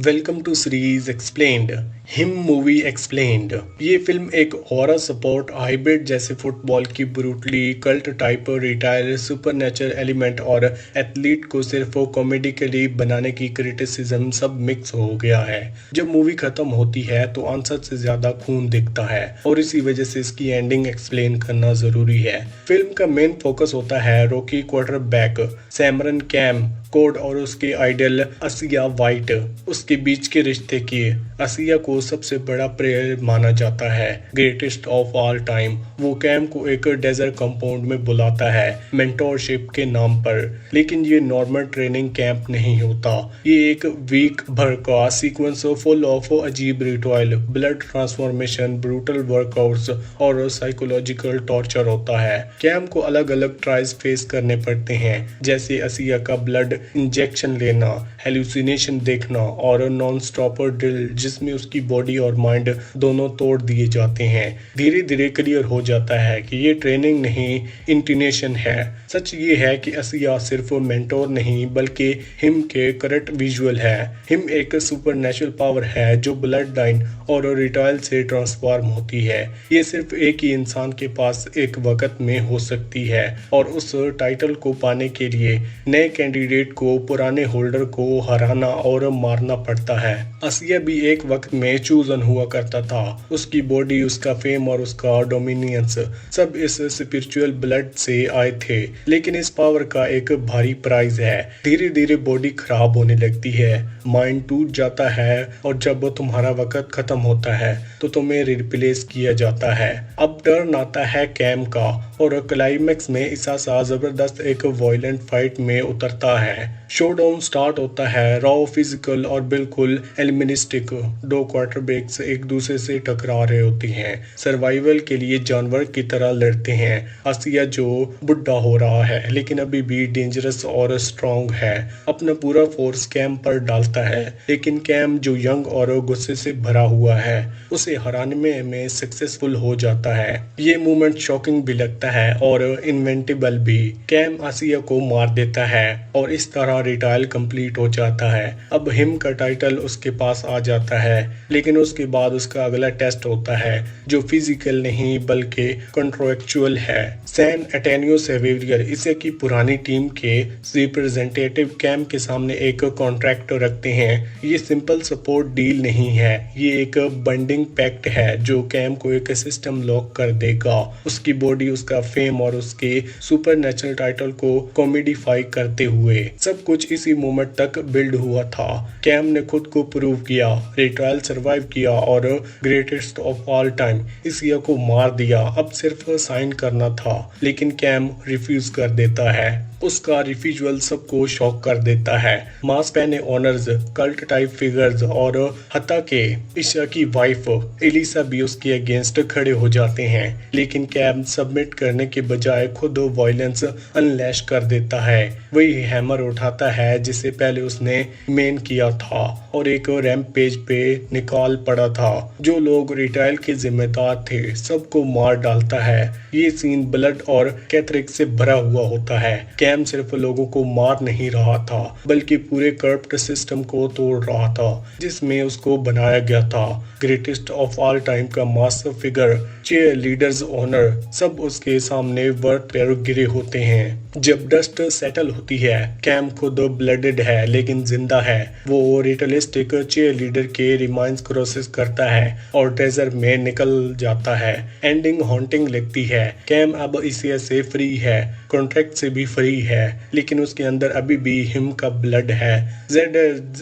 Welcome to series explained. Him movie explained. ये film एक horror support hybrid जैसे football की brutally cult type retire supernatural element और athlete को सिर्फ कॉमेडिकली बनाने की क्रिटिसिज्म सब मिक्स हो गया है। जब मूवी खत्म होती है तो आंसर से ज्यादा खून दिखता है और इसी वजह से इसकी एंडिंग एक्सप्लेन करना जरूरी है। फिल्म का मेन फोकस होता है रॉकी क्वार्टरबैक सैमरन कैम कोड और उसके आइडल असिया वाइट उसके बीच के रिश्ते की। असिया को सबसे बड़ा प्लेयर माना जाता है, ग्रेटेस्ट ऑफ ऑल टाइम। वो कैम को एक डेजर्ट कंपाउंड में बुलाता है मेंटोरशिप के नाम पर, लेकिन ये नॉर्मल ट्रेनिंग कैंप नहीं होता। ये एक वीक भर का सीक्वेंस फुल ऑफ अजीब ritual, blood transformation, brutal workouts और साइकोलॉजिकल टॉर्चर होता है। कैम को अलग अलग ट्रायल्स फेस करने पड़ते हैं, जैसे असिया का ब्लड इंजेक्शन लेना, हेलुसिनेशन देखना और नॉन स्टॉप ड्रिल जिसमें उसकी बॉडी और माइंड दोनों तोड़ दिए जाते हैं। धीरे धीरे क्लियर हो जाता है कि ये ट्रेनिंग नहीं इंटिनेशन है। सच ये है कि असिया सिर्फ मेंटोर नहीं बल्कि हिम के करेक्ट विजुअल है। हिम एक सुपरनेचुरल पावर है जो ब्लड लाइन और रिटायल से ट्रांसफॉर्म होती है। ये सिर्फ एक ही इंसान के पास एक वक्त में हो सकती है और उस टाइटल को पाने के लिए नए कैंडिडेट को पुराने होल्डर को हराना और मारना पड़ता है। असिया भी एक वक्त में चूजन हुआ करता था। उसकी बॉडी, उसका फेम और उसका डोमिनियंस सब इस स्पिरिचुअल ब्लड से आए थे, लेकिन इस पावर का एक भारी प्राइस है। धीरे धीरे बॉडी खराब होने लगती है, माइंड टूट जाता है और जब तुम्हारा वक्त खत्म होता है तो तुम्हें रिप्लेस किया जाता है। अब टर्न आता है कैम का और क्लाइमेक्स में ईसा जबरदस्त एक वायलेंट फाइट में उतरता है। शोडाउन स्टार्ट होता है रॉ, फिजिकल और बिल्कुल एलिमिनिस्टिक। दो क्वार्टरबैक्स एक दूसरे से टकरा रहे होते हैं, सर्वाइवल के लिए जानवर की तरह लड़ते हैं। आसिया जो बुढ़ा हो रहा है लेकिन अभी भी डेंजरस और स्ट्रॉन्ग है, अपना पूरा फोर्स कैम पर डालता है, लेकिन कैम जो यंग और गुस्से से भरा हुआ है उसे हराने में सक्सेसफुल हो जाता है। ये मूवमेंट शॉकिंग भी लगता है और इन्वेंटेबल भी। कैम आसिया को मार देता है और इस तरह रिटायल कंप्लीट हो जाता है। अब हिम का टाइटल उसके पास आ जाता है, लेकिन उसके बाद उसका अगला टेस्ट होता है जो फिजिकल नहीं बल्कि कॉन्ट्रोएक्चुअल है। सैन एटेनियो सेवेरियर इसे की पुरानी टीम के रिप्रेजेंटेटिव कैम के सामने एक कॉन्ट्रैक्ट रखते हैं। ये सिंपल सपोर्ट डील नहीं है, ये एक बंडिंग पैक्ट है जो कैम को एक सिस्टम लॉक कर देगा। उसकी बॉडी, उसका फेम और उसके सुपरनेचुरल टाइटल को कॉमेडिफाई करते हुए। सब कुछ इसी मोमेंट तक बिल्ड हुआ था। कैम ने खुद को प्रूव किया, रिट्रायल सर्वाइव किया और ग्रेटेस्ट ऑफ ऑल टाइम इसिया को मार दिया। अब सिर्फ साइन करना था, लेकिन कैम रिफ्यूज कर देता है। उसका रिफ्यूजल सबको शॉक कर देता है। मास पहने ऑनर्स, कल्ट टाइप फिगर्स और हत्ता के ईशा की वाइफ एलिसा भी उसके अगेंस्ट खड़े हो जाते हैं, लेकिन कैम सबमिट करने के बजाय खुद वायलेंस अनलैश कर देता है। वही हैमर उठाता है जिसे पहले उसने मेन किया था और एक रैम्प पेज पे निकाल पड़ा था। जो लोग रिटायल के जिम्मेदार थे सबको मार डालता है। ये सीन ब्लड और कैथरिक से भरा हुआ होता है। कैम सिर्फ लोगों को मार नहीं रहा था बल्कि पूरे करप्ट सिस्टम को तोड़ रहा था जिसमें उसको बनाया गया था। ग्रेटेस्ट ऑफ ऑल टाइम का master figure, chair leaders honour सब उसके सामने वर्थ पर गिरे होते हैं। जब डस्ट सेटल होती है, कैम खुद ब्लडेड है लेकिन जिंदा है। वो रिटलिस्टिक चेयर लीडर के रिमाइंस क्रॉसेस करता है और डेजर्ट में निकल जाता है। एंडिंग हॉन्टिंग लगती है। कैम अब इसी से फ्री है, कॉन्ट्रैक्ट से भी फ्री है, लेकिन उसके अंदर अभी भी हिम का ब्लड है। जेड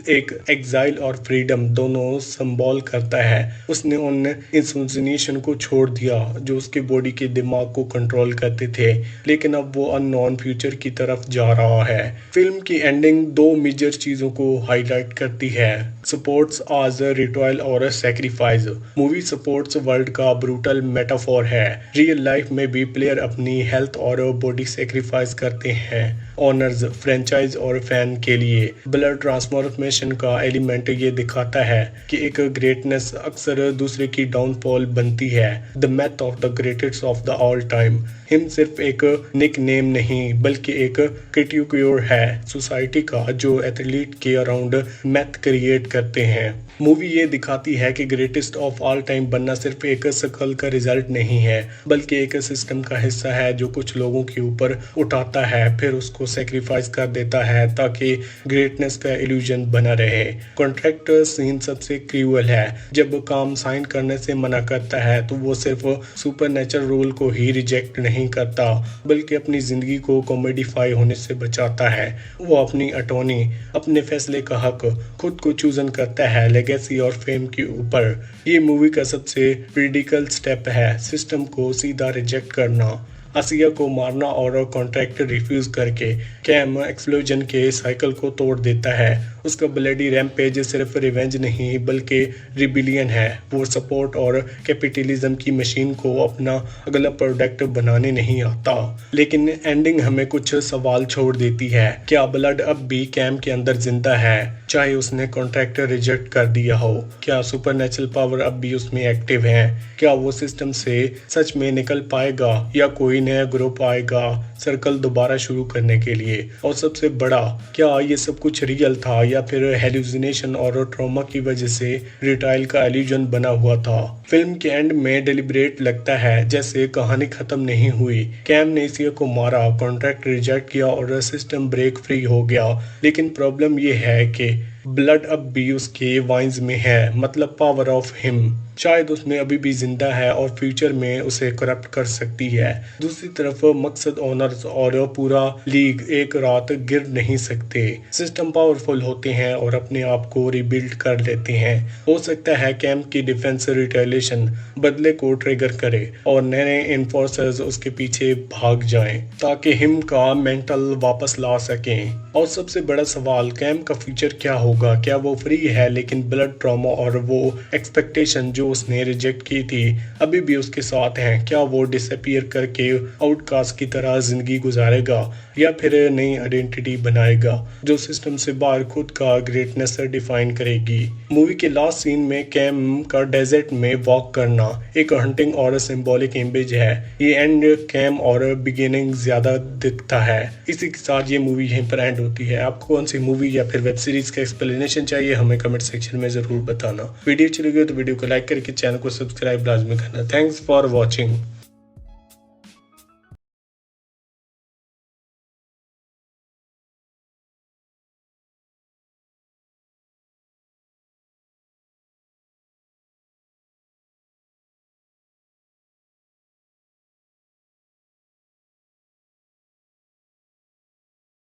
एक एग्जाइल और फ्रीडम दोनों संबॉल करता है। उसने उन इंसोसिनेशन को छोड़ दिया जो उसके बॉडी के दिमाग को कंट्रोल करते थे, लेकिन अब वो अननोन फ्यूचर की तरफ जा रहा है। फिल्म की एंडिंग दो मेजर चीजों को हाईलाइट करती है। सपोर्ट्स आज रिट्रायल रिटायल और सेक्रीफाइस। मूवी सपोर्ट्स वर्ल्ड का ब्रूटल मेटाफोर है। रियल लाइफ में भी प्लेयर अपनी हेल्थ और बॉडी सेक्रीफाइस करते हैं ऑनर्स, फ्रेंचाइज और फैन के लिए। ब्लड ट्रांसफॉर्मेशन का एलिमेंट ये दिखाता है कि एक ग्रेटनेस अक्सर दूसरे की डाउनफॉल बनती है। The math of the greatest of the all time. Him सिर्फ एक निक नेम नहीं बल्कि एक क्रिटिक्योर है सोसाइटी का जो एथलीट के अराउंड मैथ क्रिएट करते हैं। मूवी ये दिखाती है कि ग्रेटेस्ट ऑफ ऑल टाइम बनना सिर्फ एक शकल का रिजल्ट नहीं है बल्कि एक सिस्टम का हिस्सा है जो कुछ लोगों के ऊपर उठाता है फिर उसको सेक्रीफाइस कर देता है ताकि ग्रेटनेस का इल्यूजन बना रहे। कॉन्ट्रैक्ट सीन सबसे क्रूअल है। जब काम साइन करने से मना करता है तो वो सिर्फ सुपरनेचुरल रोल को ही रिजेक्ट नहीं करता बल्कि अपनी जिंदगी को कॉमेडिफाई होने से बचाता है। वो अपनी अटॉर्नी, अपने फैसले का हक खुद को चूजन करता है लेगेसी और फेम के ऊपर। ये मूवी का सबसे क्रिटिकल स्टेप है सिस्टम को सीधा रिजेक्ट करना, आसिया को मारना और कॉन्ट्रैक्ट रिफ्यूज करके कैम एक्सप्लोजन के साइकिल को तोड़ देता है। उसका ब्लडी रैम्पेज सिर्फ रिवेंज नहीं बल्कि रिबिलियन है। वो सपोर्ट और कैपिटलिज्म की मशीन को अपना अगला प्रोडक्ट बनाने नहीं आता। लेकिन एंडिंग हमें कुछ सवाल छोड़ देती है। क्या ब्लड अब भी कैम के अंदर जिंदा है चाहे उसने कॉन्ट्रैक्ट रिजेक्ट कर दिया हो? क्या सुपरनेचुरल पावर अब भी उसमें एक्टिव है? क्या वो सिस्टम से सच में निकल पाएगा या कोई नया ग्रुप आएगा सर्कल दोबारा शुरू करने के लिए? और सबसे बड़ा, क्या ये सब कुछ रियल था या फिर हेलुसिनेशन और ट्रॉमा की वजह से रिटाइल का इल्यूजन बना हुआ था? फिल्म के एंड में डेलिब्रेट लगता है जैसे कहानी खत्म नहीं हुई। कैम ने एशिया को मारा, कॉन्ट्रैक्ट रिजेक्ट किया और सिस्टम ब्रेक फ्री हो गया। लेकिन प्रॉब्लम ये है कि ब्लड अब भी उसके वाइन्स में है, मतलब पावर ऑफ हिम शायद उसमें अभी भी जिंदा है और फ्यूचर में उसे करप्ट कर सकती है। दूसरी तरफ मकसद, ओनर्स और पूरा लीग एक रात गिर नहीं सकते। सिस्टम पावरफुल होते हैं और अपने आप को रिबिल्ड कर लेते हैं। हो सकता है कैंप की डिफेंस रिटेलिएशन बदले को ट्रिगर करे और नए इन्फोर्सर्स उसके पीछे भाग जाएं ताकि हिम का मेंटल वापस ला सकें। और सबसे बड़ा सवाल, कैंप का फ्यूचर क्या होगा? क्या वो फ्री है लेकिन ब्लड ट्रॉमा और वो एक्सपेक्टेशन जो उसने रिजेक्ट की थी अभी भी उसके साथ हैं? क्या वो डिसअपीयर करके आउटकास्ट की तरह जिंदगी गुजारेगा या फिर नई आइडेंटिटी बनाएगा जो सिस्टम से बाहर खुद का ग्रेटनेस डिफाइन करेगी? मूवी के लास्ट सीन में कैम का डेजर्ट में वॉक करना एक हंटिंग और सिंबॉलिक इमेज है। ये एंड कैम और बिगिनिंग ज्यादा दिखता है। इसी के साथ ये मूवी यहीं पर एंड होती है। आपको कौन सी मूवी या फिर वेब सीरीज का एक्सप्लेनेशन चाहिए हमें कमेंट सेक्शन में जरूर बताना। वीडियो अच्छी लगी तो वीडियो को लाइक करके चैनल को सब्सक्राइब लाजमी करना। Thanks for watching.